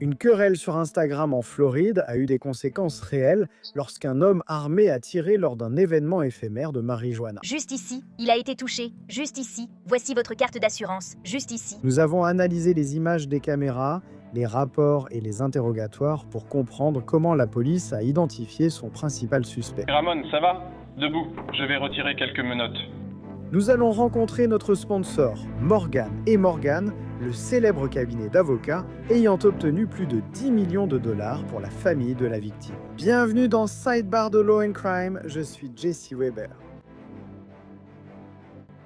Une querelle sur Instagram en Floride a eu des conséquences réelles lorsqu'un homme armé a tiré lors d'un événement éphémère de marijuana. Juste ici, il a été touché. Juste ici, voici votre carte d'assurance. Juste ici. Nous avons analysé les images des caméras, les rapports et les interrogatoires pour comprendre comment la police a identifié son principal suspect. Ramon, ça va? Debout, je vais retirer quelques menottes. Nous allons rencontrer notre sponsor, Morgan & Morgan, le célèbre cabinet d'avocats ayant obtenu plus de 10 millions de dollars pour la famille de la victime. Bienvenue dans Sidebar de Law and Crime, je suis Jesse Weber.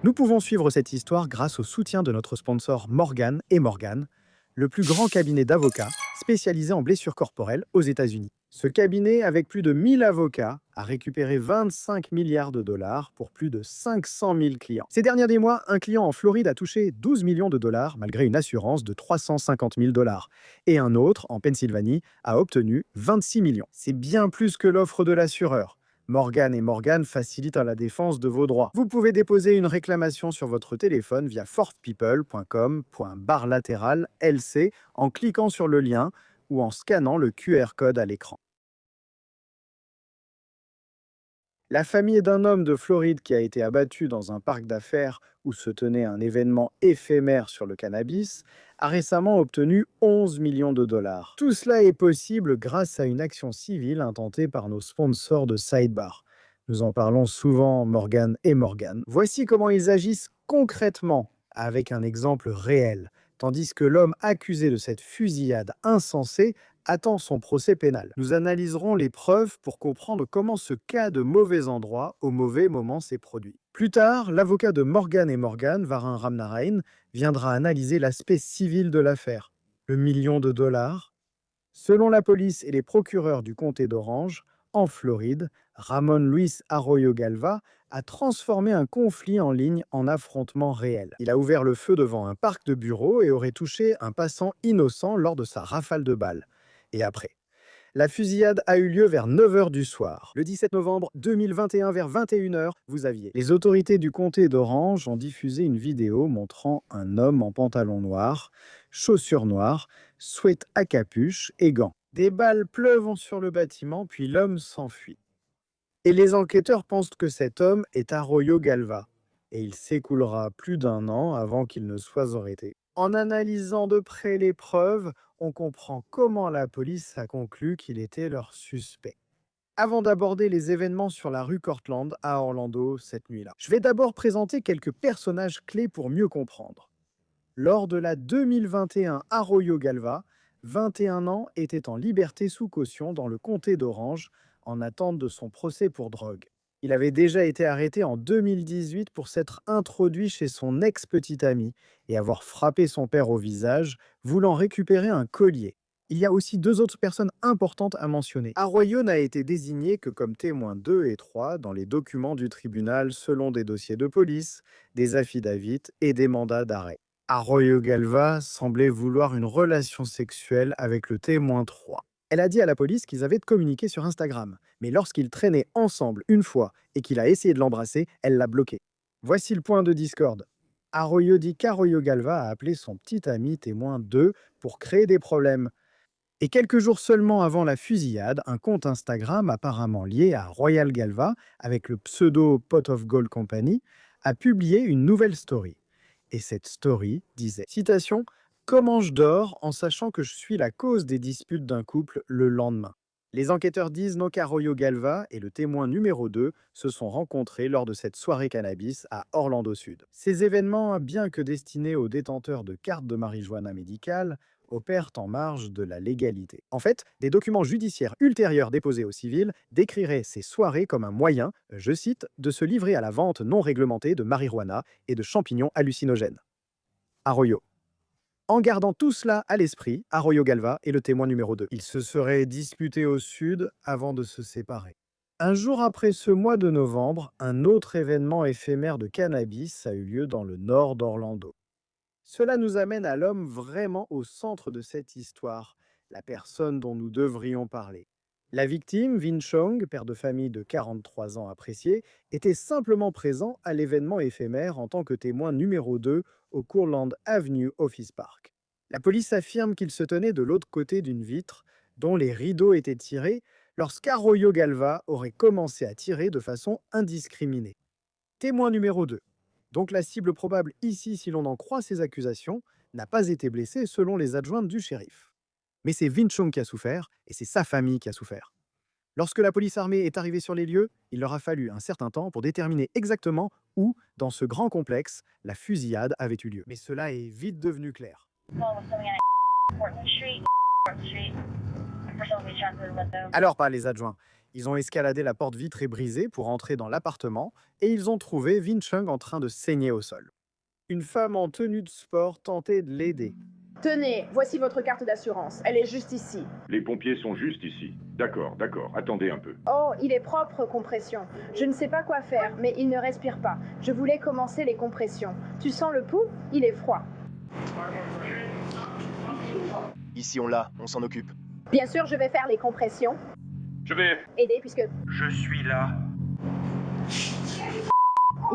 Nous pouvons suivre cette histoire grâce au soutien de notre sponsor Morgan & Morgan, le plus grand cabinet d'avocats spécialisé en blessures corporelles aux États-Unis. Ce cabinet, avec plus de 1000 avocats, a récupéré 25 milliards de dollars pour plus de 500 000 clients. Ces derniers mois, un client en Floride a touché 12 millions de dollars malgré une assurance de 350 000 dollars. Et un autre, en Pennsylvanie, a obtenu 26 millions. C'est bien plus que l'offre de l'assureur. Morgan & Morgan facilite la défense de vos droits. Vous pouvez déposer une réclamation sur votre téléphone via forthpeople.com/LC en cliquant sur le lien ou en scannant le QR code à l'écran. La famille d'un homme de Floride qui a été abattu dans un parc d'affaires où se tenait un événement éphémère sur le cannabis a récemment obtenu 11 millions de dollars. Tout cela est possible grâce à une action civile intentée par nos sponsors de Sidebar. Nous en parlons souvent, Morgan & Morgan. Voici comment ils agissent concrètement avec un exemple réel, tandis que l'homme accusé de cette fusillade insensée attend son procès pénal. Nous analyserons les preuves pour comprendre comment ce cas de mauvais endroit au mauvais moment s'est produit. Plus tard, l'avocat de Morgan & Morgan, Varun Ramnarain, viendra analyser l'aspect civil de l'affaire. Le million de dollars. Selon la police et les procureurs du comté d'Orange, en Floride, Ramon Luis Arroyo Galva a transformé un conflit en ligne en affrontement réel. Il a ouvert le feu devant un parc de bureaux et aurait touché un passant innocent lors de sa rafale de balles. Et après. La fusillade a eu lieu vers 9 h du soir. Le 17 novembre 2021, vers 21 h, vous aviez. Les autorités du comté d'Orange ont diffusé une vidéo montrant un homme en pantalon noir, chaussures noires, sweat à capuche et gants. Des balles pleuvent sur le bâtiment, puis l'homme s'enfuit. Et les enquêteurs pensent que cet homme est Arroyo Galva. Et il s'écoulera plus d'un an avant qu'il ne soit arrêté. En analysant de près les preuves, on comprend comment la police a conclu qu'il était leur suspect. Avant d'aborder les événements sur la rue Cortland à Orlando cette nuit-là, je vais d'abord présenter quelques personnages clés pour mieux comprendre. Lors de la 2021 Arroyo Galva, 21 ans, était en liberté sous caution dans le comté d'Orange en attente de son procès pour drogue. Il avait déjà été arrêté en 2018 pour s'être introduit chez son ex-petite amie et avoir frappé son père au visage, voulant récupérer un collier. Il y a aussi deux autres personnes importantes à mentionner. Arroyo n'a été désigné que comme témoin 2 et 3 dans les documents du tribunal selon des dossiers de police, des affidavits et des mandats d'arrêt. Arroyo Galva semblait vouloir une relation sexuelle avec le témoin 3. Elle a dit à la police qu'ils avaient communiqué sur Instagram, mais lorsqu'ils traînaient ensemble une fois et qu'il a essayé de l'embrasser, elle l'a bloqué. Voici le point de discorde. Arroyo dit qu'Arroyo Galva a appelé son petit ami témoin 2 pour créer des problèmes. Et quelques jours seulement avant la fusillade, un compte Instagram apparemment lié à Royal Galva, avec le pseudo Pot of Gold Company, a publié une nouvelle story. Et cette story disait, citation, « Comment je dors en sachant que je suis la cause des disputes d'un couple le lendemain ?» Les enquêteurs disent donc qu'Arroyo Galva et le témoin numéro 2 se sont rencontrés lors de cette soirée cannabis à Orlando Sud. Ces événements, bien que destinés aux détenteurs de cartes de marijuana médicale, opèrent en marge de la légalité. En fait, des documents judiciaires ultérieurs déposés aux civils décriraient ces soirées comme un moyen, je cite, de se livrer à la vente non réglementée de marijuana et de champignons hallucinogènes. Arroyo. En gardant tout cela à l'esprit, Arroyo Galva est le témoin numéro 2. Ils se seraient disputés au sud avant de se séparer. Un jour après ce mois de novembre, un autre événement éphémère de cannabis a eu lieu dans le nord d'Orlando. Cela nous amène à l'homme vraiment au centre de cette histoire, la personne dont nous devrions parler. La victime, Vin Chong, père de famille de 43 ans apprécié, était simplement présent à l'événement éphémère en tant que témoin numéro 2 au Courtland Avenue Office Park. La police affirme qu'il se tenait de l'autre côté d'une vitre dont les rideaux étaient tirés lorsqu'Arroyo Galva aurait commencé à tirer de façon indiscriminée. Témoin numéro 2. Donc la cible probable ici, si l'on en croit ces accusations, n'a pas été blessée selon les adjointes du shérif. Mais c'est Vinh Chung qui a souffert, et c'est sa famille qui a souffert. Lorsque la police armée est arrivée sur les lieux, il leur a fallu un certain temps pour déterminer exactement où, dans ce grand complexe, la fusillade avait eu lieu. Mais cela est vite devenu clair. Alors pas les adjoints. Ils ont escaladé la porte vitrée brisée pour entrer dans l'appartement et ils ont trouvé Vinh Chung en train de saigner au sol. Une femme en tenue de sport tentait de l'aider. Tenez, voici votre carte d'assurance. Elle est juste ici. Les pompiers sont juste ici. D'accord, attendez un peu. Oh, il est propre, compression. Je ne sais pas quoi faire, mais il ne respire pas. Je voulais commencer les compressions. Tu sens le pouls? Il est froid. Ici on l'a, on s'en occupe. Bien sûr, je vais faire les compressions. Je vais... Aider, puisque Je suis là.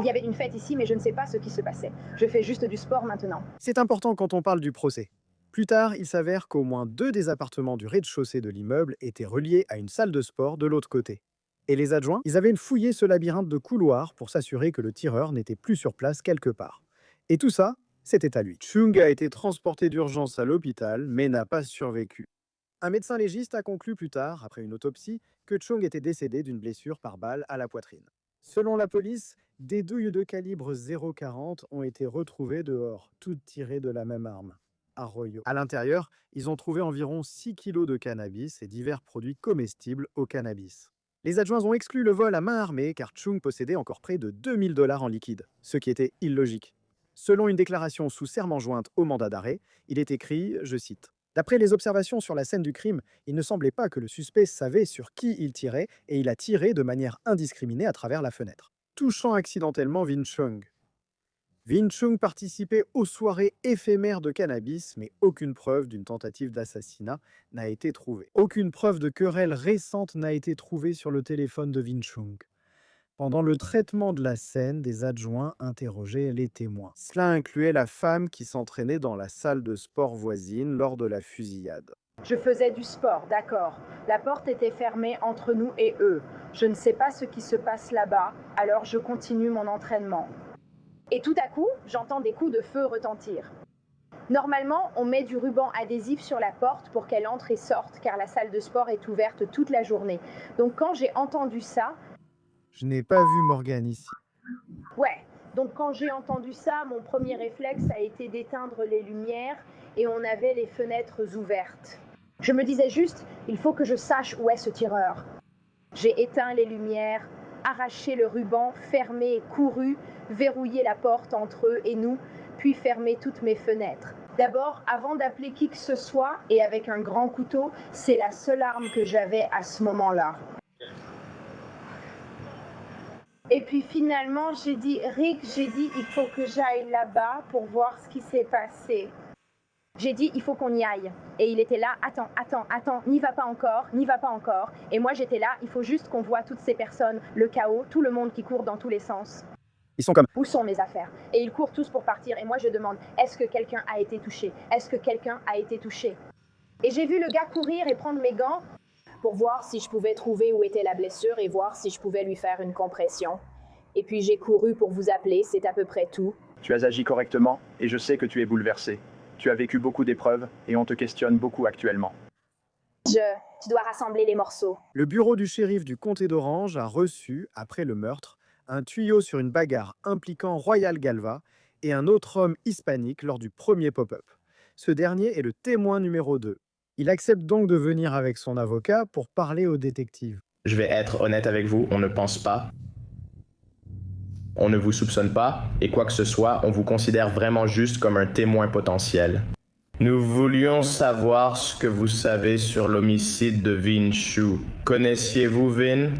il y avait une fête ici, mais je ne sais pas ce qui se passait. Je fais juste du sport maintenant. C'est important quand on parle du procès. Plus tard, il s'avère qu'au moins 2 des appartements du rez-de-chaussée de l'immeuble étaient reliés à une salle de sport de l'autre côté. Et les adjoints, ils avaient fouillé ce labyrinthe de couloirs pour s'assurer que le tireur n'était plus sur place quelque part. Et tout ça, c'était à lui. Chung a été transporté d'urgence à l'hôpital, mais n'a pas survécu. Un médecin légiste a conclu plus tard, après une autopsie, que Chung était décédé d'une blessure par balle à la poitrine. Selon la police, des douilles de calibre 0,40 ont été retrouvées dehors, toutes tirées de la même arme, Arroyo. À l'intérieur, ils ont trouvé environ 6 kilos de cannabis et divers produits comestibles au cannabis. Les adjoints ont exclu le vol à main armée car Chung possédait encore près de 2000 $ en liquide, ce qui était illogique. Selon une déclaration sous serment jointe au mandat d'arrêt, il est écrit, je cite, « D'après les observations sur la scène du crime, il ne semblait pas que le suspect savait sur qui il tirait et il a tiré de manière indiscriminée à travers la fenêtre, touchant accidentellement Vinh Chung. » Vinh Chung participait aux soirées éphémères de cannabis, mais aucune preuve d'une tentative d'assassinat n'a été trouvée. Aucune preuve de querelle récente n'a été trouvée sur le téléphone de Vinh Chung. Pendant le traitement de la scène, des adjoints interrogeaient les témoins. Cela incluait la femme qui s'entraînait dans la salle de sport voisine lors de la fusillade. Je faisais du sport, d'accord. La porte était fermée entre nous et eux. Je ne sais pas ce qui se passe là-bas, alors je continue mon entraînement. Et tout à coup, j'entends des coups de feu retentir. Normalement, on met du ruban adhésif sur la porte pour qu'elle entre et sorte, car la salle de sport est ouverte toute la journée. Donc quand j'ai entendu ça... Je n'ai pas vu Morgan ici. Ouais, donc quand j'ai entendu ça, mon premier réflexe a été d'éteindre les lumières et on avait les fenêtres ouvertes. Je me disais juste, il faut que je sache où est ce tireur. J'ai éteint les lumières, arraché le ruban, fermé et couru, verrouillé la porte entre eux et nous, puis fermé toutes mes fenêtres. D'abord, avant d'appeler qui que ce soit, et avec un grand couteau, c'est la seule arme que j'avais à ce moment-là. Et puis finalement, j'ai dit, Rick, il faut que j'aille là-bas pour voir ce qui s'est passé. J'ai dit, il faut qu'on y aille. Et il était là, attends, n'y va pas encore. Et moi, j'étais là, il faut juste qu'on voit toutes ces personnes, le chaos, tout le monde qui court dans tous les sens. Ils sont comme... Où sont mes affaires? Et ils courent tous pour partir. Et moi, je demande, est-ce que quelqu'un a été touché? Et j'ai vu le gars courir et prendre mes gants pour voir si je pouvais trouver où était la blessure et voir si je pouvais lui faire une compression. Et puis j'ai couru pour vous appeler, c'est à peu près tout. Tu as agi correctement et je sais que tu es bouleversé. Tu as vécu beaucoup d'épreuves et on te questionne beaucoup actuellement. Tu dois rassembler les morceaux. Le bureau du shérif du comté d'Orange a reçu, après le meurtre, un tuyau sur une bagarre impliquant Royal Galva et un autre homme hispanique lors du premier pop-up. Ce dernier est le témoin numéro 2. Il accepte donc de venir avec son avocat pour parler au détective. Je vais être honnête avec vous, on ne pense pas. On ne vous soupçonne pas, et quoi que ce soit, on vous considère vraiment juste comme un témoin potentiel. Nous voulions savoir ce que vous savez sur l'homicide de Vinh Chung. Connaissiez-vous Vinh?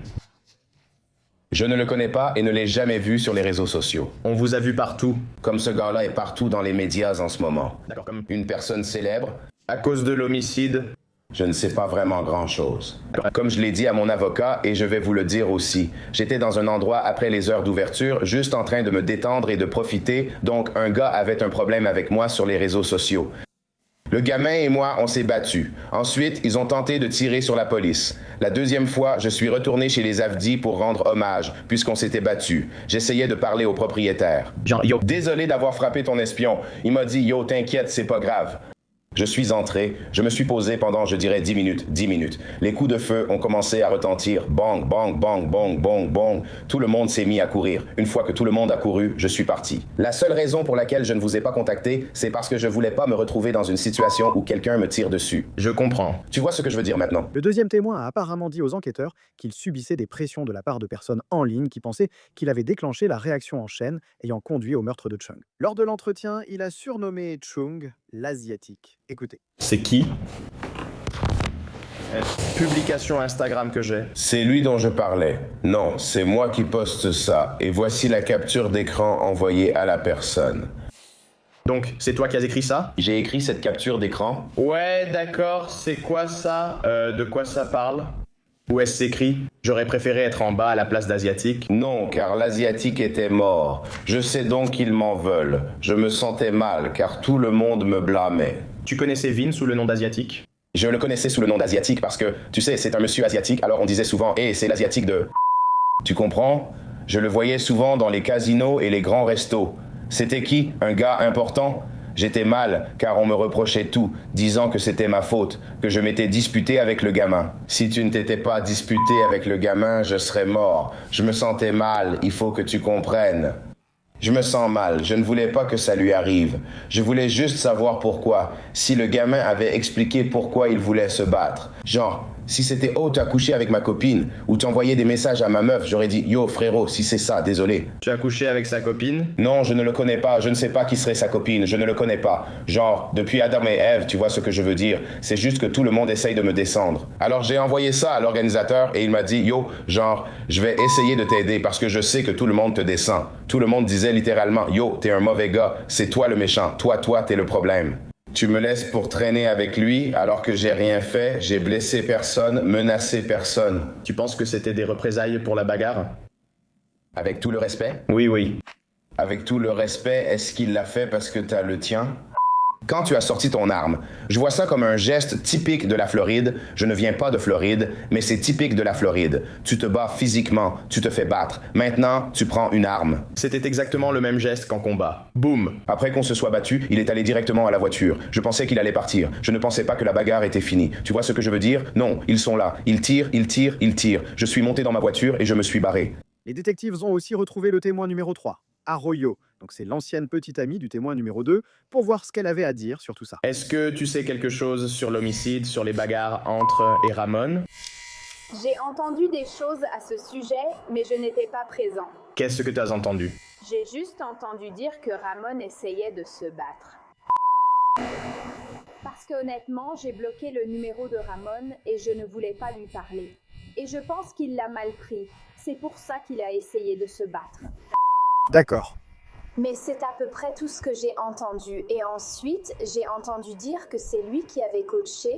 Je ne le connais pas et ne l'ai jamais vu sur les réseaux sociaux. On vous a vu partout. Comme ce gars-là est partout dans les médias en ce moment. D'accord, comme... Une personne célèbre. À cause de l'homicide? Je ne sais pas vraiment grand-chose. Comme je l'ai dit à mon avocat, et je vais vous le dire aussi, j'étais dans un endroit après les heures d'ouverture, juste en train de me détendre et de profiter, donc un gars avait un problème avec moi sur les réseaux sociaux. Le gamin et moi, on s'est battus. Ensuite, ils ont tenté de tirer sur la police. La deuxième fois, je suis retourné chez les Avdi pour rendre hommage, puisqu'on s'était battus. J'essayais de parler au propriétaire. Genre, yo, Désolé d'avoir frappé ton espion. Il m'a dit, yo, t'inquiète, c'est pas grave. Je suis entré, je me suis posé pendant, je dirais, 10 minutes, 10 minutes. Les coups de feu ont commencé à retentir, bang, bang, bang, bang, bang, bang. Tout le monde s'est mis à courir. Une fois que tout le monde a couru, je suis parti. La seule raison pour laquelle je ne vous ai pas contacté, c'est parce que je voulais pas me retrouver dans une situation où quelqu'un me tire dessus. je comprends. Tu vois ce que je veux dire maintenant? Le deuxième témoin a apparemment dit aux enquêteurs qu'il subissait des pressions de la part de personnes en ligne qui pensaient qu'il avait déclenché la réaction en chaîne ayant conduit au meurtre de Chung. Lors de l'entretien, il a surnommé Chung l'Asiatique. Écoutez. C'est qui? Publication Instagram que j'ai. C'est lui dont je parlais. Non, c'est moi qui poste ça. Et voici la capture d'écran envoyée à la personne. Donc, c'est toi qui as écrit ça? J'ai écrit cette capture d'écran. Ouais, d'accord, c'est quoi ça? De quoi ça parle? Où est-ce écrit? J'aurais préféré être en bas à la place d'Asiatique. Non, car l'Asiatique était mort. Je sais donc qu'ils m'en veulent. Je me sentais mal, car tout le monde me blâmait. Tu connaissais Vin sous le nom d'Asiatique? Je le connaissais sous le nom d'Asiatique parce que, tu sais, c'est un monsieur asiatique, alors on disait souvent « Hé, c'est l'Asiatique de... » Tu comprends? Je le voyais souvent dans les casinos et les grands restos. C'était qui? Un gars important? J'étais mal, car on me reprochait tout, disant que c'était ma faute, que je m'étais disputé avec le gamin. Si tu ne t'étais pas disputé avec le gamin, je serais mort. Je me sentais mal, il faut que tu comprennes. Je me sens mal, je ne voulais pas que ça lui arrive. Je voulais juste savoir pourquoi. Si le gamin avait expliqué pourquoi il voulait se battre. Genre, si c'était « Oh, t'as couché avec ma copine » ou t'envoyais des messages à ma meuf, j'aurais dit « Yo, frérot, si c'est ça, désolé. » Tu as couché avec sa copine? Non, je ne le connais pas, je ne sais pas qui serait sa copine, je ne le connais pas. Genre, depuis Adam et Ève, tu vois ce que je veux dire. C'est juste que tout le monde essaye de me descendre. Alors j'ai envoyé ça à l'organisateur et il m'a dit « Yo, genre, je vais essayer de t'aider parce que je sais que tout le monde te descend. » Tout le monde disait littéralement « Yo, t'es un mauvais gars, c'est toi le méchant, toi, t'es le problème. » Tu me laisses pour traîner avec lui alors que j'ai rien fait, j'ai blessé personne, menacé personne. Tu penses que c'était des représailles pour la bagarre? Avec tout le respect? Oui, oui. Avec tout le respect, est-ce qu'il l'a fait parce que t'as le tien? Quand tu as sorti ton arme, je vois ça comme un geste typique de la Floride. Je ne viens pas de Floride, mais c'est typique de la Floride. Tu te bats physiquement, tu te fais battre. Maintenant, tu prends une arme. C'était exactement le même geste qu'en combat. Boum! Après qu'on se soit battu, il est allé directement à la voiture. Je pensais qu'il allait partir. Je ne pensais pas que la bagarre était finie. Tu vois ce que je veux dire? Non, ils sont là. Ils tirent, ils tirent, ils tirent. Je suis monté dans ma voiture et je me suis barré. Les détectives ont aussi retrouvé le témoin numéro 3, Arroyo. Donc c'est l'ancienne petite amie du témoin numéro 2, pour voir ce qu'elle avait à dire sur tout ça. Est-ce que tu sais quelque chose sur l'homicide, sur les bagarres entre et Ramon? J'ai entendu des choses à ce sujet, mais je n'étais pas présent. Qu'est-ce que tu as entendu? J'ai juste entendu dire que Ramon essayait de se battre. Parce qu'honnêtement, j'ai bloqué le numéro de Ramon et je ne voulais pas lui parler. Et je pense qu'il l'a mal pris. C'est pour ça qu'il a essayé de se battre. D'accord. Mais c'est à peu près tout ce que j'ai entendu. Et ensuite, j'ai entendu dire que c'est lui qui avait coaché.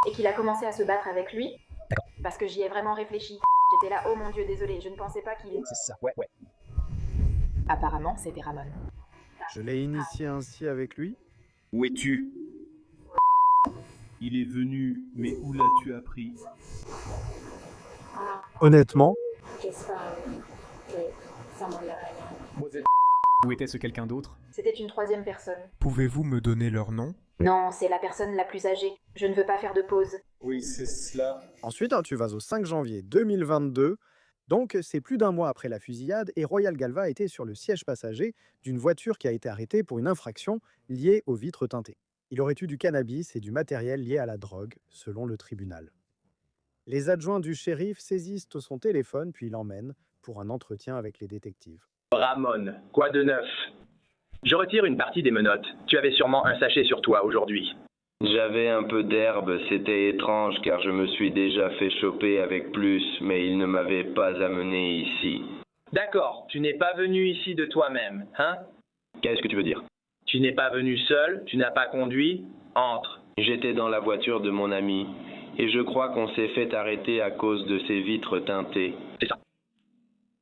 Et qu'il a commencé à se battre avec lui. Parce que j'y ai vraiment réfléchi. J'étais là, oh mon Dieu, désolé, je ne pensais pas qu'il... C'est ça, ouais. Apparemment, c'était Ramon. Je l'ai initié ainsi avec lui. Où es-tu? Il est venu, mais où l'as-tu appris? Honnêtement, Où était ce quelqu'un d'autre? C'était une troisième personne. Pouvez-vous me donner leur nom? Non, c'est la personne la plus âgée. Je ne veux pas faire de pause. Oui, c'est cela. ensuite, tu vas au 5 janvier 2022. Donc, c'est plus d'un mois après la fusillade et Royal Galva était sur le siège passager d'une voiture qui a été arrêtée pour une infraction liée aux vitres teintées. Il aurait eu du cannabis et du matériel lié à la drogue, selon le tribunal. Les adjoints du shérif saisissent son téléphone puis l'emmènent pour un entretien avec les détectives. Ramon, quoi de neuf? Je retire une partie des menottes. Tu avais sûrement un sachet sur toi aujourd'hui. J'avais un peu d'herbe, c'était étrange car je me suis déjà fait choper avec plus, mais il ne m'avait pas amené ici. D'accord, tu n'es pas venu ici de toi-même, hein? Qu'est-ce que tu veux dire? Tu n'es pas venu seul, tu n'as pas conduit, entre. J'étais dans la voiture de mon ami, et je crois qu'on s'est fait arrêter à cause de ces vitres teintées. C'est ça.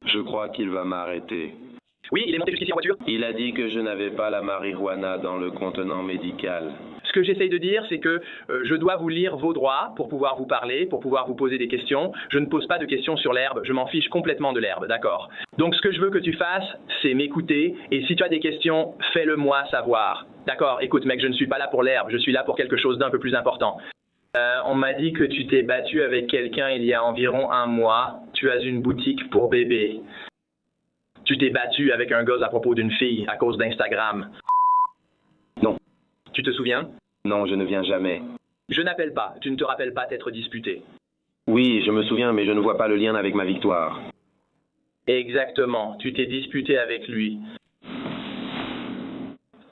Je crois qu'il va m'arrêter. Oui, il est monté jusqu'ici en voiture? Il a dit que je n'avais pas la marijuana dans le contenant médical. Ce que j'essaye de dire, c'est que je dois vous lire vos droits pour pouvoir vous parler, pour pouvoir vous poser des questions. Je ne pose pas de questions sur l'herbe, je m'en fiche complètement de l'herbe, d'accord? Donc ce que je veux que tu fasses, c'est m'écouter, et si tu as des questions, fais-le moi savoir. D'accord? Écoute mec, je ne suis pas là pour l'herbe, je suis là pour quelque chose d'un peu plus important. On m'a dit que tu t'es battu avec quelqu'un il y a environ 1 mois. Tu as une boutique pour bébés. Tu t'es battu avec un gosse à propos d'une fille à cause d'Instagram. Non. Tu te souviens? Non, je ne viens jamais. Je n'appelle pas. Tu ne te rappelles pas t'être disputé. Oui, je me souviens, mais je ne vois pas le lien avec ma victoire. Exactement. Tu t'es disputé avec lui.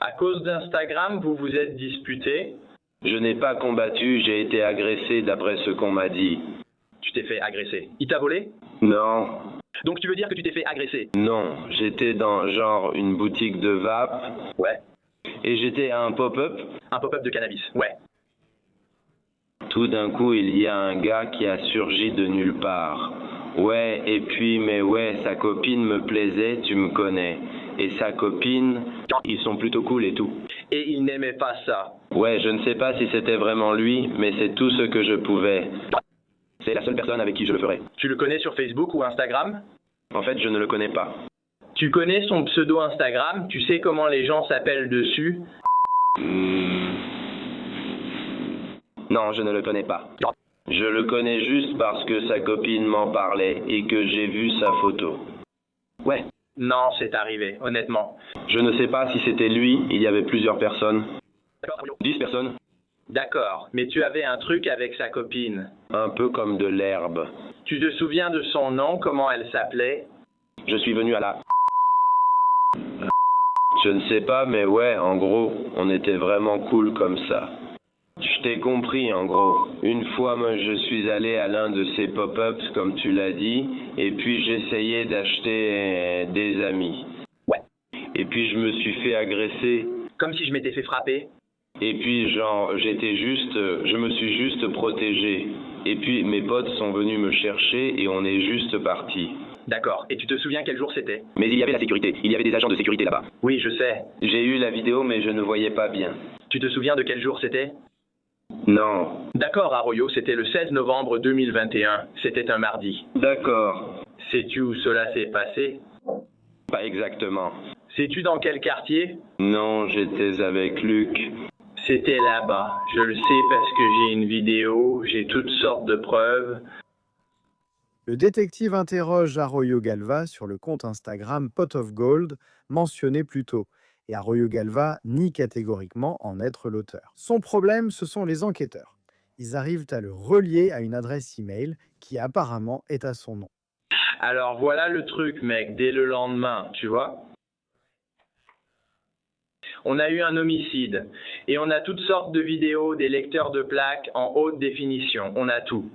À cause d'Instagram, vous vous êtes disputé? Je n'ai pas combattu, j'ai été agressé d'après ce qu'on m'a dit. Tu t'es fait agresser. Il t'a volé? Non. Donc tu veux dire que tu t'es fait agresser? Non, j'étais dans genre une boutique de vape. Ouais. Et j'étais à un pop-up. Un pop-up de cannabis, ouais. Tout d'un coup, il y a un gars qui a surgi de nulle part. Ouais, et puis, mais ouais, sa copine me plaisait, tu me connais. Et sa copine, ils sont plutôt cool et tout. Et il n'aimait pas ça. Ouais, je ne sais pas si c'était vraiment lui, mais c'est tout ce que je pouvais. C'est la seule personne avec qui je le ferais. Tu le connais sur Facebook ou Instagram? En fait, je ne le connais pas. Tu connais son pseudo Instagram? Tu sais comment les gens s'appellent dessus? Non, je ne le connais pas. Je le connais juste parce que sa copine m'en parlait et que j'ai vu sa photo. Ouais. Non, c'est arrivé, honnêtement. Je ne sais pas si c'était lui, il y avait plusieurs personnes. 10 personnes. D'accord, mais tu avais un truc avec sa copine. Un peu comme de l'herbe. Tu te souviens de son nom, comment elle s'appelait? Je suis venu à la... Je ne sais pas, mais ouais, en gros, on était vraiment cool comme ça. Je t'ai compris, en gros. Une fois, moi, je suis allé à l'un de ces pop-ups, comme tu l'as dit, et puis j'essayais d'acheter des amis. Ouais. Et puis je me suis fait agresser. Comme si je m'étais fait frapper. Et puis, genre, je me suis juste protégé. Et puis, mes potes sont venus me chercher et on est juste partis. D'accord. Et tu te souviens quel jour c'était? Mais il y avait la sécurité. Il y avait des agents de sécurité là-bas. Oui, je sais. J'ai eu la vidéo, mais je ne voyais pas bien. Tu te souviens de quel jour c'était? Non. D'accord, Arroyo, c'était le 16 novembre 2021. C'était un mardi. D'accord. Sais-tu où cela s'est passé? Pas exactement. Sais-tu dans quel quartier? Non, j'étais avec Luc. C'était là-bas. Je le sais parce que j'ai une vidéo, j'ai toutes sortes de preuves. Le détective interroge Arroyo Galva sur le compte Instagram Pot of Gold mentionné plus tôt. Et Arroyo Galva nie catégoriquement en être l'auteur. Son problème, ce sont les enquêteurs. Ils arrivent à le relier à une adresse email qui apparemment est à son nom. Alors voilà le truc, mec, dès le lendemain, tu vois. On a eu un homicide et on a toutes sortes de vidéos, des lecteurs de plaques en haute définition. On a tout.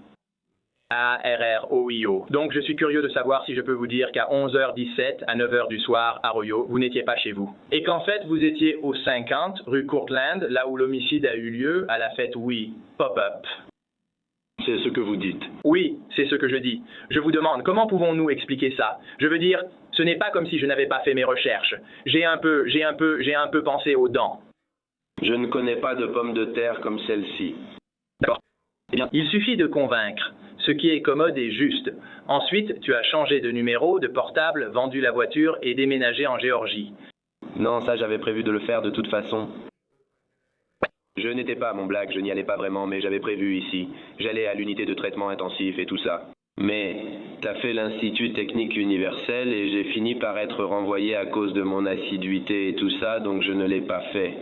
ARROIO. Donc je suis curieux de savoir si je peux vous dire qu'à 11h17, à 9h du soir, à Arroyo, vous n'étiez pas chez vous. Et qu'en fait, vous étiez au 50 rue Courtland, là où l'homicide a eu lieu, à la fête Oui, Pop-Up. C'est ce que vous dites. Oui, c'est ce que je dis. Je vous demande, comment pouvons-nous expliquer ça? Je veux dire, ce n'est pas comme si je n'avais pas fait mes recherches. J'ai un peu pensé aux dents. Je ne connais pas de pommes de terre comme celle-ci. D'accord. Eh bien, il suffit de convaincre. Ce qui est commode est juste. Ensuite, tu as changé de numéro, de portable, vendu la voiture et déménagé en Géorgie. Non, ça j'avais prévu de le faire de toute façon. Je n'étais pas à mon blague, je n'y allais pas vraiment, mais j'avais prévu ici. J'allais à l'unité de traitement intensif et tout ça. Mais t'as fait l'Institut technique universel et j'ai fini par être renvoyé à cause de mon assiduité et tout ça, donc je ne l'ai pas fait.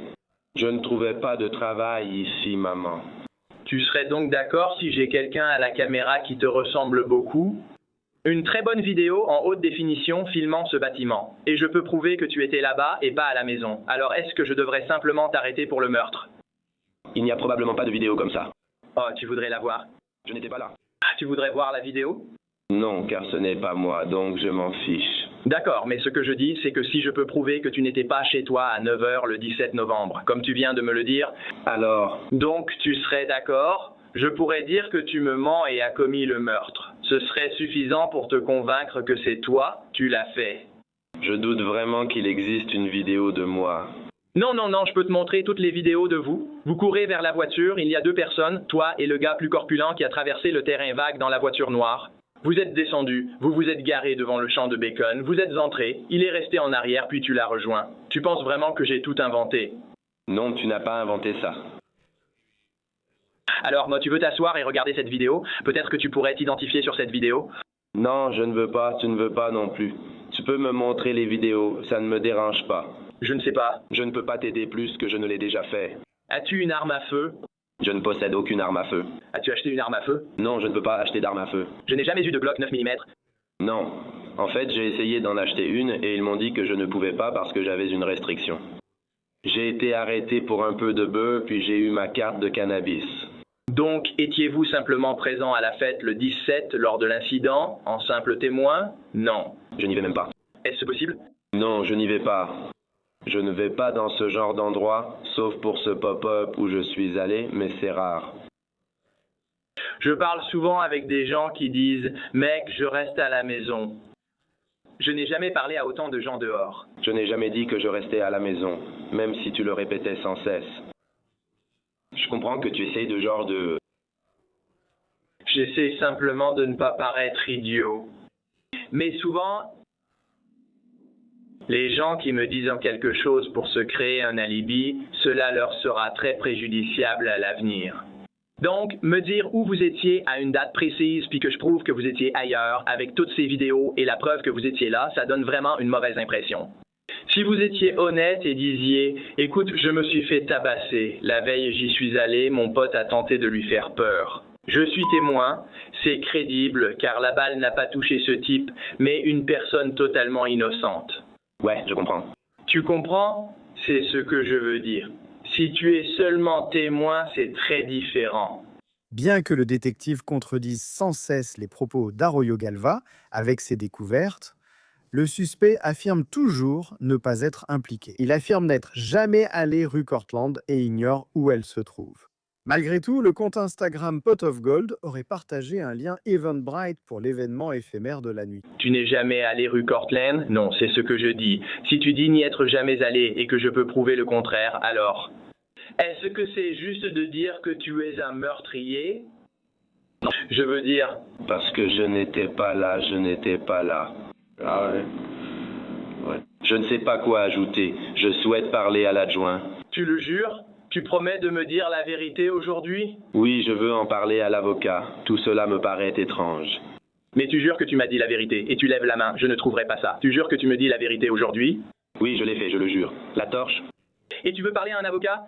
Je ne trouvais pas de travail ici, maman. Tu serais donc d'accord si j'ai quelqu'un à la caméra qui te ressemble beaucoup? Une très bonne vidéo en haute définition filmant ce bâtiment. Et je peux prouver que tu étais là-bas et pas à la maison. Alors est-ce que je devrais simplement t'arrêter pour le meurtre? Il n'y a probablement pas de vidéo comme ça. Oh, tu voudrais la voir? Je n'étais pas là. Tu voudrais voir la vidéo? Non, car ce n'est pas moi, donc je m'en fiche. D'accord, mais ce que je dis, c'est que si je peux prouver que tu n'étais pas chez toi à 9h le 17 novembre, comme tu viens de me le dire, alors... Donc tu serais d'accord? Je pourrais dire que tu me mens et as commis le meurtre. Ce serait suffisant pour te convaincre que c'est toi, tu l'as fait. Je doute vraiment qu'il existe une vidéo de moi. Non, non, non, je peux te montrer toutes les vidéos de vous. Vous courez vers la voiture, il y a deux personnes, toi et le gars plus corpulent qui a traversé le terrain vague dans la voiture noire. Vous êtes descendu, vous vous êtes garé devant le champ de bacon, vous êtes entré, il est resté en arrière puis tu l'as rejoint. Tu penses vraiment que j'ai tout inventé? Non, tu n'as pas inventé ça. Alors, moi, tu veux t'asseoir et regarder cette vidéo? Peut-être que tu pourrais t'identifier sur cette vidéo? Non, je ne veux pas, tu ne veux pas non plus. Tu peux me montrer les vidéos, ça ne me dérange pas. Je ne sais pas. Je ne peux pas t'aider plus que je ne l'ai déjà fait. As-tu une arme à feu? Je ne possède aucune arme à feu. As-tu acheté une arme à feu? Non, je ne peux pas acheter d'arme à feu. Je n'ai jamais eu de Glock 9 mm. Non. En fait, j'ai essayé d'en acheter une et ils m'ont dit que je ne pouvais pas parce que j'avais une restriction. J'ai été arrêté pour un peu de bœuf puis j'ai eu ma carte de cannabis. Donc, étiez-vous simplement présent à la fête le 17 lors de l'incident, en simple témoin? Non. Je n'y vais même pas. Est-ce possible? Non, je n'y vais pas. Je ne vais pas dans ce genre d'endroit, sauf pour ce pop-up où je suis allé, mais c'est rare. Je parle souvent avec des gens qui disent « Mec, je reste à la maison ». Je n'ai jamais parlé à autant de gens dehors. Je n'ai jamais dit que je restais à la maison, même si tu le répétais sans cesse. Je comprends que tu essayes de J'essaie simplement de ne pas paraître idiot. Mais souvent, les gens qui me disent quelque chose pour se créer un alibi, cela leur sera très préjudiciable à l'avenir. Donc, me dire où vous étiez à une date précise puis que je prouve que vous étiez ailleurs avec toutes ces vidéos et la preuve que vous étiez là, ça donne vraiment une mauvaise impression. Si vous étiez honnête et disiez « Écoute, je me suis fait tabasser. La veille, j'y suis allé, mon pote a tenté de lui faire peur. Je suis témoin, c'est crédible car la balle n'a pas touché ce type, mais une personne totalement innocente. » Ouais, je comprends. Tu comprends? C'est ce que je veux dire. Si tu es seulement témoin, c'est très différent. Bien que le détective contredise sans cesse les propos d'Arroyo Galva avec ses découvertes, le suspect affirme toujours ne pas être impliqué. Il affirme n'être jamais allé rue Cortlandt et ignore où elle se trouve. Malgré tout, le compte Instagram Pot of Gold aurait partagé un lien Eventbrite pour l'événement éphémère de la nuit. Tu n'es jamais allé rue Cortlandt? Non, c'est ce que je dis. Si tu dis n'y être jamais allé et que je peux prouver le contraire, alors... Est-ce que c'est juste de dire que tu es un meurtrier? Je veux dire... Parce que je n'étais pas là, je n'étais pas là. Ah ouais. Je ne sais pas quoi ajouter. Je souhaite parler à l'adjoint. Tu le jures? Tu promets de me dire la vérité aujourd'hui? Oui, je veux en parler à l'avocat. Tout cela me paraît étrange. Mais tu jures que tu m'as dit la vérité et tu lèves la main. Je ne trouverai pas ça. Tu jures que tu me dis la vérité aujourd'hui? Oui, je l'ai fait, je le jure. La torche? Et tu veux parler à un avocat?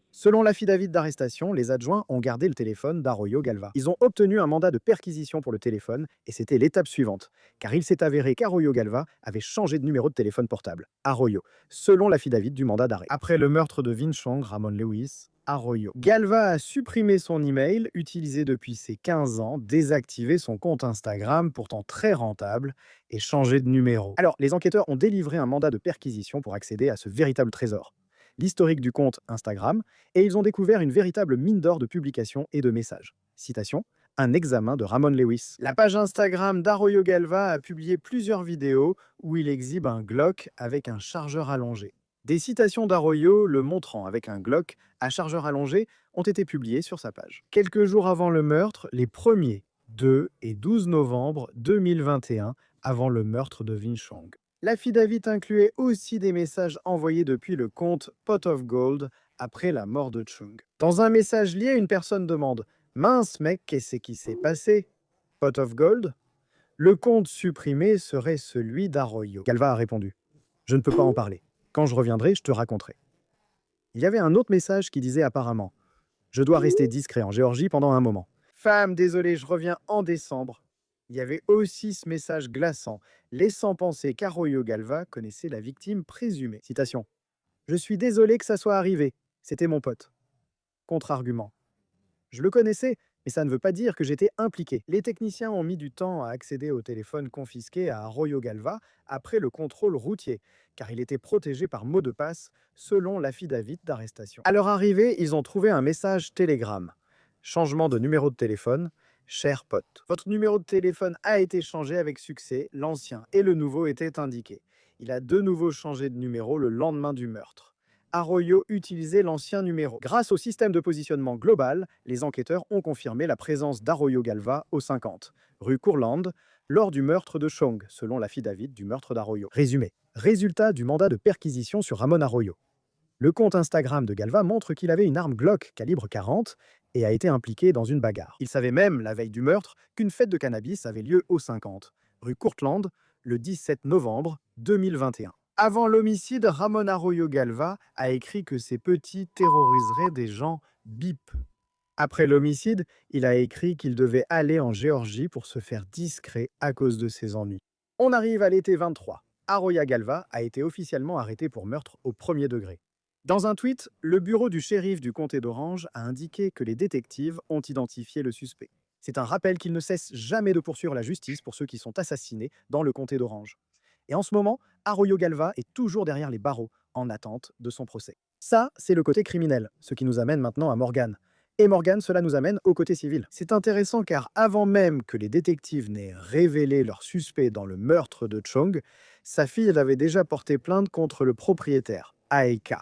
Selon l'affidavit d'arrestation, les adjoints ont gardé le téléphone d'Arroyo Galva. Ils ont obtenu un mandat de perquisition pour le téléphone et c'était l'étape suivante, car il s'est avéré qu'Arroyo Galva avait changé de numéro de téléphone portable. Arroyo, selon l'affidavit du mandat d'arrêt. Après le meurtre de Vinh Chong, Ramon Lewis, Arroyo Galva a supprimé son email, utilisé depuis ses 15 ans, désactivé son compte Instagram, pourtant très rentable, et changé de numéro. Alors, les enquêteurs ont délivré un mandat de perquisition pour accéder à ce véritable trésor. L'historique du compte Instagram, et ils ont découvert une véritable mine d'or de publications et de messages. Citation, un examen de Ramon Lewis. La page Instagram d'Arroyo Galva a publié plusieurs vidéos où il exhibe un Glock avec un chargeur allongé. Des citations d'Arroyo le montrant avec un Glock à chargeur allongé ont été publiées sur sa page. Quelques jours avant le meurtre, les 1er, 2 et 12 novembre 2021, avant le meurtre de Vinh Chong. L'affidavit incluait aussi des messages envoyés depuis le compte Pot of Gold après la mort de Chung. Dans un message lié, une personne demande « Mince mec, qu'est-ce qui s'est passé? Pot of Gold ?» Le compte supprimé serait celui d'Arroyo. Galva a répondu « Je ne peux pas en parler. Quand je reviendrai, je te raconterai. » Il y avait un autre message qui disait apparemment « Je dois rester discret en Géorgie pendant un moment. Femme, désolé, je reviens en décembre. » Il y avait aussi ce message glaçant, laissant penser qu'Arroyo Galva connaissait la victime présumée. Citation. « Je suis désolé que ça soit arrivé. C'était mon pote. » Contre-argument. « Je le connaissais, mais ça ne veut pas dire que j'étais impliqué. » Les techniciens ont mis du temps à accéder au téléphone confisqué à Arroyo Galva après le contrôle routier, car il était protégé par mot de passe selon l'affidavit d'arrestation. À leur arrivée, ils ont trouvé un message Telegram. Changement de numéro de téléphone. Cher pote, votre numéro de téléphone a été changé avec succès, l'ancien et le nouveau étaient indiqués. Il a de nouveau changé de numéro le lendemain du meurtre. Arroyo utilisait l'ancien numéro. Grâce au système de positionnement global, les enquêteurs ont confirmé la présence d'Arroyo Galva au 50, rue Courland, lors du meurtre de Chong, selon l'affidavit du meurtre d'Arroyo. Résumé. Résultat du mandat de perquisition sur Ramon Arroyo. Le compte Instagram de Galva montre qu'il avait une arme Glock calibre 40 et a été impliqué dans une bagarre. Il savait même, la veille du meurtre, qu'une fête de cannabis avait lieu au 50, rue Courtland, le 17 novembre 2021. Avant l'homicide, Ramon Arroyo Galva a écrit que ses petits terroriseraient des gens bip. Après l'homicide, il a écrit qu'il devait aller en Géorgie pour se faire discret à cause de ses ennuis. On arrive à l'été 23. Arroyo Galva a été officiellement arrêté pour meurtre au premier degré. Dans un tweet, le bureau du shérif du comté d'Orange a indiqué que les détectives ont identifié le suspect. C'est un rappel qu'ils ne cessent jamais de poursuivre la justice pour ceux qui sont assassinés dans le comté d'Orange. Et en ce moment, Arroyo Galva est toujours derrière les barreaux, en attente de son procès. Ça, c'est le côté criminel, ce qui nous amène maintenant à Morgan. Et Morgan, cela nous amène au côté civil. C'est intéressant car avant même que les détectives n'aient révélé leur suspect dans le meurtre de Chong, sa fille avait déjà porté plainte contre le propriétaire, AEK,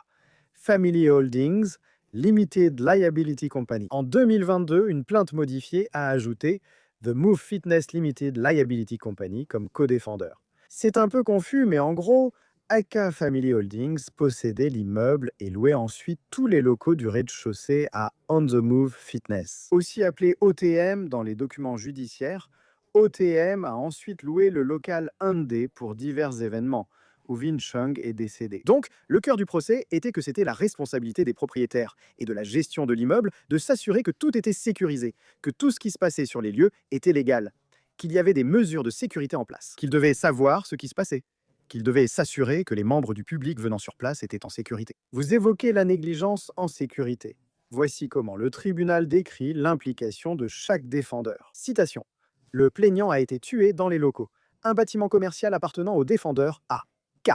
Family Holdings Limited Liability Company. En 2022, une plainte modifiée a ajouté The Move Fitness Limited Liability Company comme co-défendeur. C'est un peu confus, mais en gros, AEK Family Holdings possédait l'immeuble et louait ensuite tous les locaux du rez-de-chaussée à On the Move Fitness. Aussi appelé OTM dans les documents judiciaires, OTM a ensuite loué le local Hyundai pour divers événements, où Vin Chung est décédé. Donc, le cœur du procès était que c'était la responsabilité des propriétaires et de la gestion de l'immeuble de s'assurer que tout était sécurisé, que tout ce qui se passait sur les lieux était légal, qu'il y avait des mesures de sécurité en place, qu'ils devaient savoir ce qui se passait, qu'ils devaient s'assurer que les membres du public venant sur place étaient en sécurité. Vous évoquez la négligence en sécurité. Voici comment le tribunal décrit l'implication de chaque défendeur. Citation. Le plaignant a été tué dans les locaux. Un bâtiment commercial appartenant au défendeur A. K.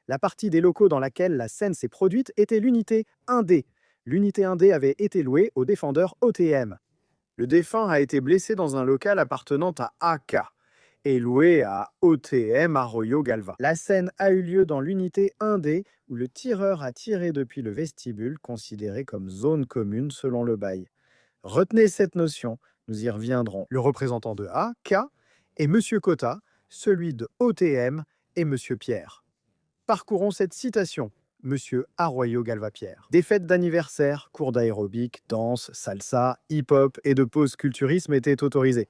La partie des locaux dans laquelle la scène s'est produite était l'unité 1D. L'unité 1D avait été louée au défendeur OTM. Le défunt a été blessé dans un local appartenant à AK et loué à OTM Arroyo Galva. La scène a eu lieu dans l'unité 1D où le tireur a tiré depuis le vestibule considéré comme zone commune selon le bail. Retenez cette notion, nous y reviendrons. Le représentant de AK est M. Cotta, celui de OTM est M. Pierre. Parcourons cette citation. Monsieur Arroyo Galva Pierre. Des fêtes d'anniversaire, cours d'aérobic, danse, salsa, hip-hop et de pause culturisme étaient autorisés.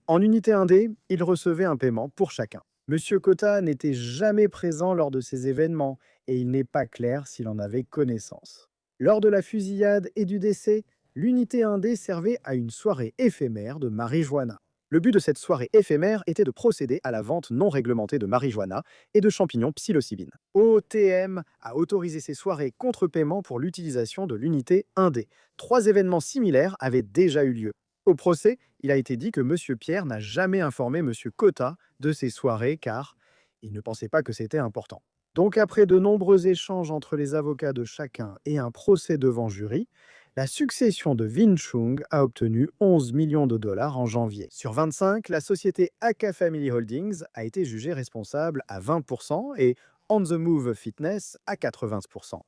En unité 1D, il recevait un paiement pour chacun. Monsieur Cotta n'était jamais présent lors de ces événements et il n'est pas clair s'il en avait connaissance. Lors de la fusillade et du décès, l'unité 1D servait à une soirée éphémère de marijuana. Le but de cette soirée éphémère était de procéder à la vente non réglementée de marijuana et de champignons psilocybine. OTM a autorisé ces soirées contre paiement pour l'utilisation de l'unité 1D. 3 événements similaires avaient déjà eu lieu. Au procès, il a été dit que M. Pierre n'a jamais informé M. Cotta de ces soirées car il ne pensait pas que c'était important. Donc après de nombreux échanges entre les avocats de chacun et un procès devant jury, la succession de Vin Chung a obtenu 11 millions de dollars en janvier. Sur 25, la société AK Family Holdings a été jugée responsable à 20% et On the Move Fitness à 80%.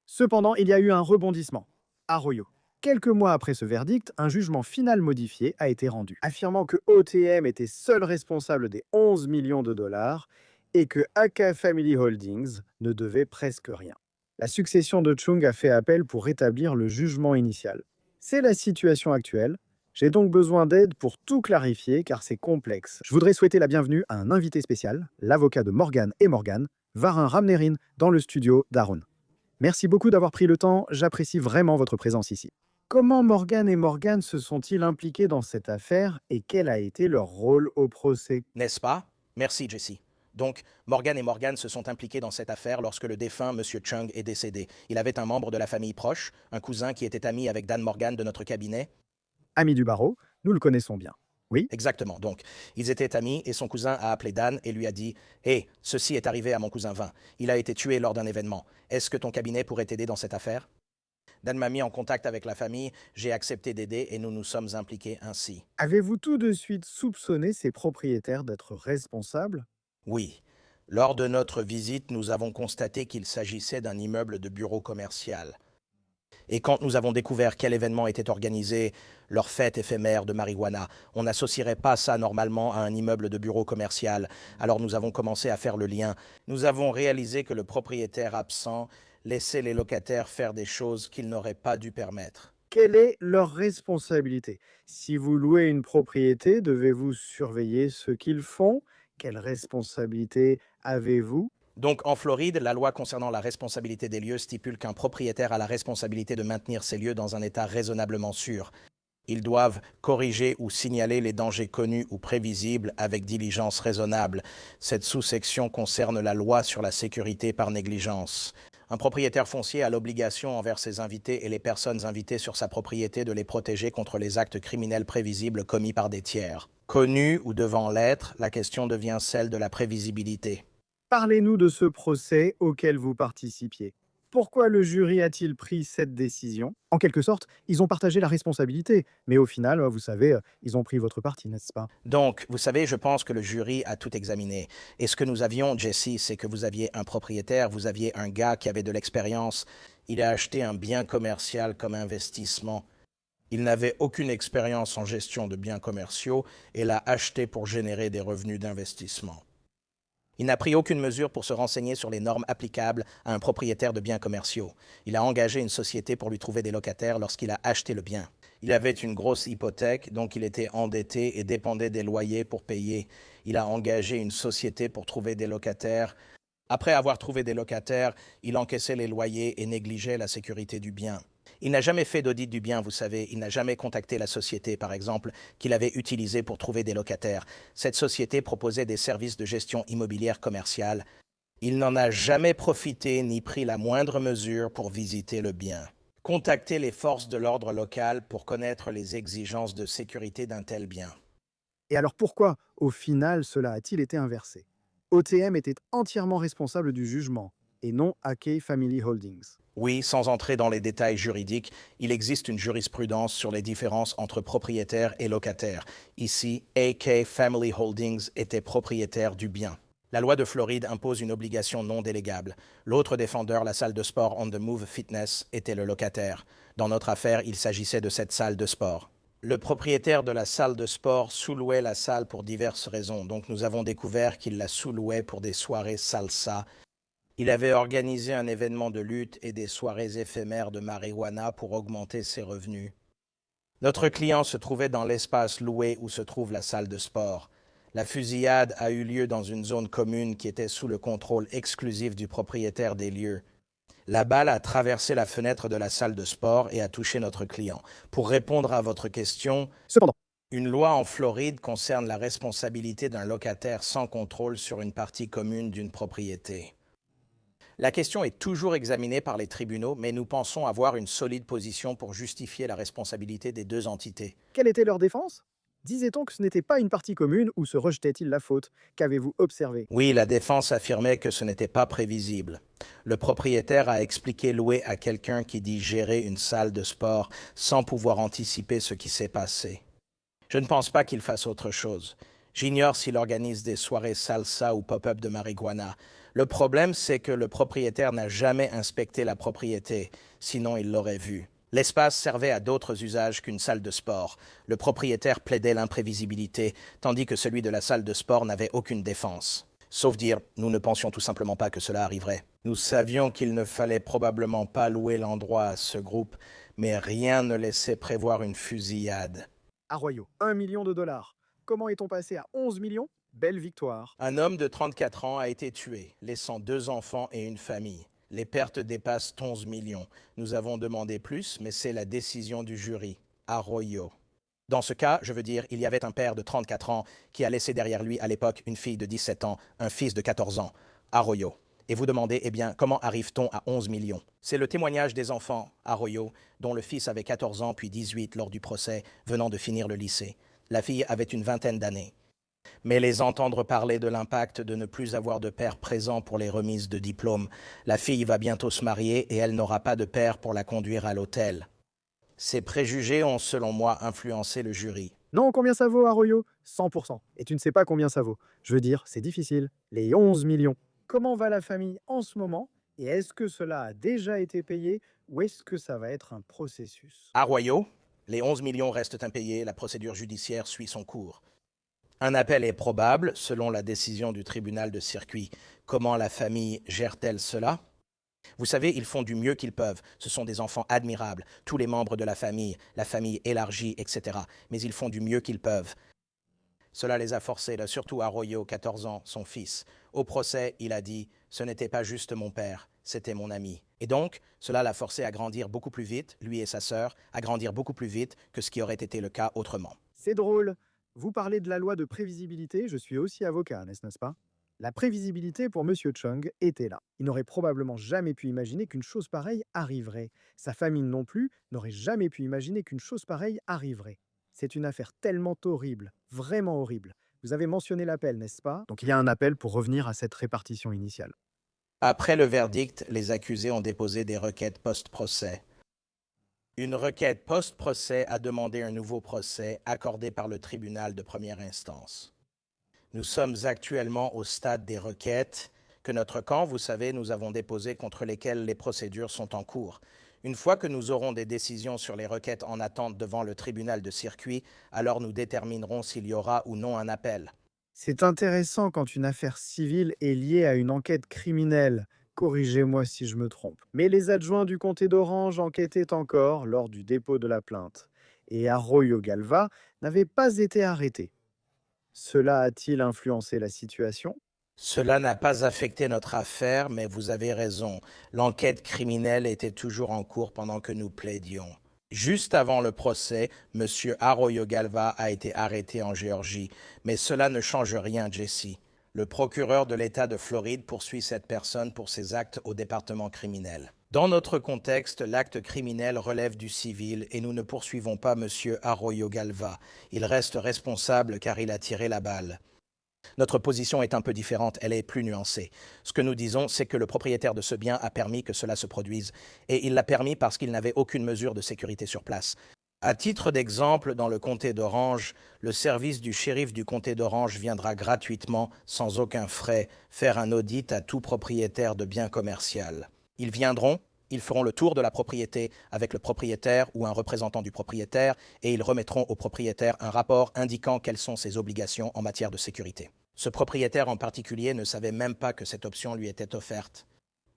Cependant, il y a eu un rebondissement. Arroyo. Quelques mois après ce verdict, un jugement final modifié a été rendu, affirmant que OTM était seul responsable des 11 millions de dollars et que AK Family Holdings ne devait presque rien. La succession de Chung a fait appel pour rétablir le jugement initial. C'est la situation actuelle. J'ai donc besoin d'aide pour tout clarifier car c'est complexe. Je voudrais souhaiter la bienvenue à un invité spécial, l'avocat de Morgan et Morgan, Varin Ramnerin, dans le studio d'Aaron. Merci beaucoup d'avoir pris le temps, j'apprécie vraiment votre présence ici. Comment Morgan et Morgan se sont-ils impliqués dans cette affaire et quel a été leur rôle au procès? N'est-ce pas? Merci, Jesse. Donc, Morgan et Morgan se sont impliqués dans cette affaire lorsque le défunt M. Chung est décédé. Il avait un membre de la famille proche, un cousin qui était ami avec Dan Morgan de notre cabinet. Ami du barreau, nous le connaissons bien. Oui? Exactement. Donc, ils étaient amis et son cousin a appelé Dan et lui a dit « Hé, ceci est arrivé à mon cousin Vin. Il a été tué lors d'un événement. Est-ce que ton cabinet pourrait t'aider dans cette affaire ?» Dan m'a mis en contact avec la famille, j'ai accepté d'aider et nous nous sommes impliqués ainsi. Avez-vous tout de suite soupçonné ces propriétaires d'être responsables? Oui. Lors de notre visite, nous avons constaté qu'il s'agissait d'un immeuble de bureau commercial. Et quand nous avons découvert quel événement était organisé, leur fête éphémère de marijuana, on n'associerait pas ça normalement à un immeuble de bureau commercial. Alors nous avons commencé à faire le lien. Nous avons réalisé que le propriétaire absent laissait les locataires faire des choses qu'ils n'auraient pas dû permettre. Quelle est leur responsabilité? Si vous louez une propriété, devez-vous surveiller ce qu'ils font? Quelle responsabilité avez-vous? Donc, en Floride, la loi concernant la responsabilité des lieux stipule qu'un propriétaire a la responsabilité de maintenir ces lieux dans un état raisonnablement sûr. Ils doivent corriger ou signaler les dangers connus ou prévisibles avec diligence raisonnable. Cette sous-section concerne la loi sur la sécurité par négligence. Un propriétaire foncier a l'obligation envers ses invités et les personnes invitées sur sa propriété de les protéger contre les actes criminels prévisibles commis par des tiers. Connus ou devant l'être, la question devient celle de la prévisibilité. Parlez-nous de ce procès auquel vous participiez. Pourquoi le jury a-t-il pris cette décision? En quelque sorte, ils ont partagé la responsabilité, mais au final, vous savez, ils ont pris votre parti, n'est-ce pas? Donc, vous savez, je pense que le jury a tout examiné. Et ce que nous avions, Jesse, c'est que vous aviez un propriétaire, vous aviez un gars qui avait de l'expérience. Il a acheté un bien commercial comme investissement. Il n'avait aucune expérience en gestion de biens commerciaux et l'a acheté pour générer des revenus d'investissement. Il n'a pris aucune mesure pour se renseigner sur les normes applicables à un propriétaire de biens commerciaux. Il a engagé une société pour lui trouver des locataires lorsqu'il a acheté le bien. Il avait une grosse hypothèque, donc il était endetté et dépendait des loyers pour payer. Il a engagé une société pour trouver des locataires. Après avoir trouvé des locataires, il encaissait les loyers et négligeait la sécurité du bien. Il n'a jamais fait d'audit du bien, vous savez. Il n'a jamais contacté la société, par exemple, qu'il avait utilisée pour trouver des locataires. Cette société proposait des services de gestion immobilière commerciale. Il n'en a jamais profité ni pris la moindre mesure pour visiter le bien. Contacter les forces de l'ordre local pour connaître les exigences de sécurité d'un tel bien. Et alors pourquoi, au final, cela a-t-il été inversé? OTM était entièrement responsable du jugement, et non AK Family Holdings. Oui, sans entrer dans les détails juridiques, il existe une jurisprudence sur les différences entre propriétaires et locataires. Ici, AK Family Holdings était propriétaire du bien. La loi de Floride impose une obligation non délégable. L'autre défendeur, la salle de sport On The Move Fitness, était le locataire. Dans notre affaire, il s'agissait de cette salle de sport. Le propriétaire de la salle de sport sous-louait la salle pour diverses raisons, donc nous avons découvert qu'il la sous-louait pour des soirées salsa. Il avait organisé un événement de lutte et des soirées éphémères de marijuana pour augmenter ses revenus. Notre client se trouvait dans l'espace loué où se trouve la salle de sport. La fusillade a eu lieu dans une zone commune qui était sous le contrôle exclusif du propriétaire des lieux. La balle a traversé la fenêtre de la salle de sport et a touché notre client. Pour répondre à votre question, cependant, une loi en Floride concerne la responsabilité d'un locataire sans contrôle sur une partie commune d'une propriété. La question est toujours examinée par les tribunaux, mais nous pensons avoir une solide position pour justifier la responsabilité des deux entités. Quelle était leur défense? Disait-on que ce n'était pas une partie commune ou se rejetait-il la faute? Qu'avez-vous observé? Oui, la défense affirmait que ce n'était pas prévisible. Le propriétaire a expliqué louer à quelqu'un qui dit gérer une salle de sport sans pouvoir anticiper ce qui s'est passé. Je ne pense pas qu'il fasse autre chose. J'ignore s'il organise des soirées salsa ou pop-up de marijuana. Le problème, c'est que le propriétaire n'a jamais inspecté la propriété, sinon il l'aurait vu. L'espace servait à d'autres usages qu'une salle de sport. Le propriétaire plaidait l'imprévisibilité, tandis que celui de la salle de sport n'avait aucune défense. Sauf dire, nous ne pensions tout simplement pas que cela arriverait. Nous savions qu'il ne fallait probablement pas louer l'endroit à ce groupe, mais rien ne laissait prévoir une fusillade. Arroyo, 1 million de dollars. Comment est-on passé à 11 millions? Belle victoire. Un homme de 34 ans a été tué, laissant 2 enfants et une famille. Les pertes dépassent 11 millions. Nous avons demandé plus, mais c'est la décision du jury. Arroyo. Dans ce cas, je veux dire, il y avait un père de 34 ans qui a laissé derrière lui à l'époque une fille de 17 ans, un fils de 14 ans. Arroyo. Et vous demandez, eh bien, comment arrive-t-on à 11 millions? C'est le témoignage des enfants, Arroyo, dont le fils avait 14 ans puis 18 lors du procès, venant de finir le lycée. La fille avait une vingtaine d'années. Mais les entendre parler de l'impact de ne plus avoir de père présent pour les remises de diplômes. La fille va bientôt se marier et elle n'aura pas de père pour la conduire à l'hôtel. Ces préjugés ont, selon moi, influencé le jury. Non, combien ça vaut, Arroyo? 100%. Et tu ne sais pas combien ça vaut. Je veux dire, c'est difficile. Les 11 millions. Comment va la famille en ce moment? Et est-ce que cela a déjà été payé ou est-ce que ça va être un processus? Arroyo, les 11 millions restent impayés, la procédure judiciaire suit son cours. Un appel est probable, selon la décision du tribunal de circuit. Comment la famille gère-t-elle cela? Vous savez, ils font du mieux qu'ils peuvent. Ce sont des enfants admirables, tous les membres de la famille élargie, etc. Mais ils font du mieux qu'ils peuvent. Cela les a forcés, là, surtout Arroyo, 14 ans, son fils. Au procès, il a dit « Ce n'était pas juste mon père, c'était mon ami ». Et donc, cela l'a forcé à grandir beaucoup plus vite, lui et sa sœur, à grandir beaucoup plus vite que ce qui aurait été le cas autrement. C'est drôle. Vous parlez de la loi de prévisibilité, je suis aussi avocat, n'est-ce pas? La prévisibilité pour M. Chung était là. Il n'aurait probablement jamais pu imaginer qu'une chose pareille arriverait. Sa famille non plus n'aurait jamais pu imaginer qu'une chose pareille arriverait. C'est une affaire tellement horrible, vraiment horrible. Vous avez mentionné l'appel, n'est-ce pas? Donc il y a un appel pour revenir à cette répartition initiale. Après le verdict, les accusés ont déposé des requêtes post-procès. Une requête post-procès a demandé un nouveau procès accordé par le tribunal de première instance. Nous sommes actuellement au stade des requêtes que notre camp, vous savez, nous avons déposées contre lesquelles les procédures sont en cours. Une fois que nous aurons des décisions sur les requêtes en attente devant le tribunal de circuit, alors nous déterminerons s'il y aura ou non un appel. C'est intéressant quand une affaire civile est liée à une enquête criminelle. Corrigez-moi si je me trompe. Mais les adjoints du comté d'Orange enquêtaient encore lors du dépôt de la plainte. Et Arroyo Galva n'avait pas été arrêté. Cela a-t-il influencé la situation? Cela n'a pas affecté notre affaire, mais vous avez raison. L'enquête criminelle était toujours en cours pendant que nous plaidions. Juste avant le procès, M. Arroyo Galva a été arrêté en Géorgie. Mais cela ne change rien, Jesse. Le procureur de l'État de Floride poursuit cette personne pour ses actes au département criminel. Dans notre contexte, l'acte criminel relève du civil et nous ne poursuivons pas M. Arroyo Galva. Il reste responsable car il a tiré la balle. Notre position est un peu différente, elle est plus nuancée. Ce que nous disons, c'est que le propriétaire de ce bien a permis que cela se produise. Et il l'a permis parce qu'il n'avait aucune mesure de sécurité sur place. À titre d'exemple, dans le comté d'Orange, le service du shérif du comté d'Orange viendra gratuitement, sans aucun frais, faire un audit à tout propriétaire de bien commercial. Ils viendront, ils feront le tour de la propriété avec le propriétaire ou un représentant du propriétaire et ils remettront au propriétaire un rapport indiquant quelles sont ses obligations en matière de sécurité. Ce propriétaire en particulier ne savait même pas que cette option lui était offerte.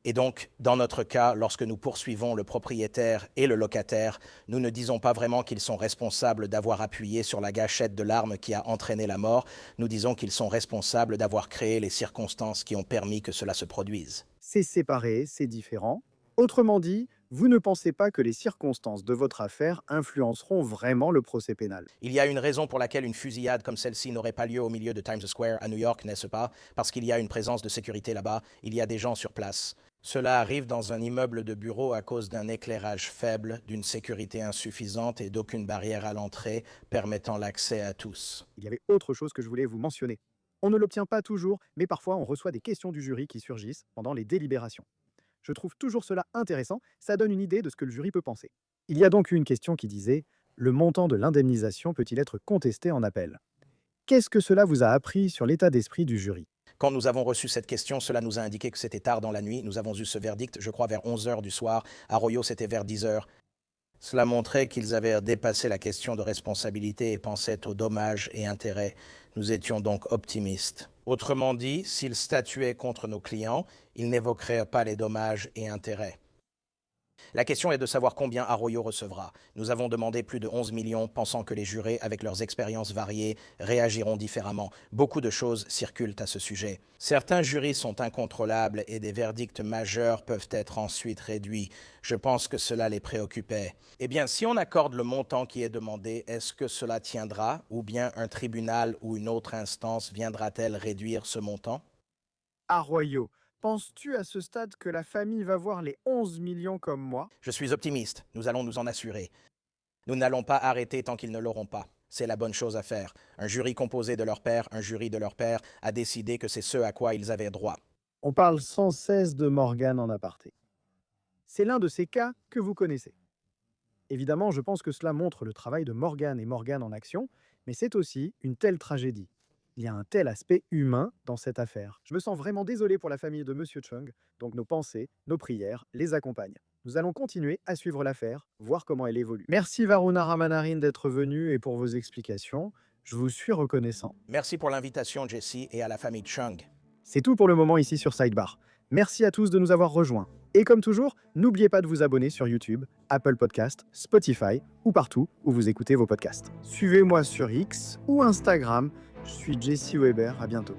Et donc, dans notre cas, lorsque nous poursuivons le propriétaire et le locataire, nous ne disons pas vraiment qu'ils sont responsables d'avoir appuyé sur la gâchette de l'arme qui a entraîné la mort, nous disons qu'ils sont responsables d'avoir créé les circonstances qui ont permis que cela se produise. C'est séparé, c'est différent. Autrement dit, vous ne pensez pas que les circonstances de votre affaire influenceront vraiment le procès pénal? Il y a une raison pour laquelle une fusillade comme celle-ci n'aurait pas lieu au milieu de Times Square à New York, n'est-ce pas? Parce qu'il y a une présence de sécurité là-bas, il y a des gens sur place. Cela arrive dans un immeuble de bureau à cause d'un éclairage faible, d'une sécurité insuffisante et d'aucune barrière à l'entrée permettant l'accès à tous. Il y avait autre chose que je voulais vous mentionner. On ne l'obtient pas toujours, mais parfois on reçoit des questions du jury qui surgissent pendant les délibérations. Je trouve toujours cela intéressant, ça donne une idée de ce que le jury peut penser. Il y a donc eu une question qui disait « Le montant de l'indemnisation peut-il être contesté en appel ?» Qu'est-ce que cela vous a appris sur l'état d'esprit du jury? Quand nous avons reçu cette question, cela nous a indiqué que c'était tard dans la nuit. Nous avons eu ce verdict, je crois, vers 11 h du soir. Arroyo, c'était vers 10 h. Cela montrait qu'ils avaient dépassé la question de responsabilité et pensaient aux dommages et intérêts. Nous étions donc optimistes. Autrement dit, s'ils statuaient contre nos clients, ils n'évoqueraient pas les dommages et intérêts. La question est de savoir combien Arroyo recevra. Nous avons demandé plus de 11 millions, pensant que les jurés, avec leurs expériences variées, réagiront différemment. Beaucoup de choses circulent à ce sujet. Certains jurys sont incontrôlables et des verdicts majeurs peuvent être ensuite réduits. Je pense que cela les préoccupait. Eh bien, si on accorde le montant qui est demandé, est-ce que cela tiendra, ou bien un tribunal ou une autre instance viendra-t-elle réduire ce montant? Arroyo, penses-tu à ce stade que la famille va voir les 11 millions comme moi? Je suis optimiste. Nous allons nous en assurer. Nous n'allons pas arrêter tant qu'ils ne l'auront pas. C'est la bonne chose à faire. Un jury composé de leur père, un jury de leur père, a décidé que c'est ce à quoi ils avaient droit. On parle sans cesse de Morgan en aparté. C'est l'un de ces cas que vous connaissez. Évidemment, je pense que cela montre le travail de Morgan et Morgan en action, Mais c'est aussi une telle tragédie. Il y a un tel aspect humain dans cette affaire. Je me sens vraiment désolé pour la famille de Monsieur Chung, donc nos pensées, nos prières les accompagnent. Nous allons continuer à suivre l'affaire, voir comment elle évolue. Merci Varuna Ramanarine d'être venu et pour vos explications. Je vous suis reconnaissant. Merci pour l'invitation, Jesse, et à la famille Chung. C'est tout pour le moment ici sur Sidebar. Merci à tous de nous avoir rejoints. Et comme toujours, n'oubliez pas de vous abonner sur YouTube, Apple Podcast, Spotify ou partout où vous écoutez vos podcasts. Suivez-moi sur X ou Instagram. Je suis Jesse Weber. À bientôt.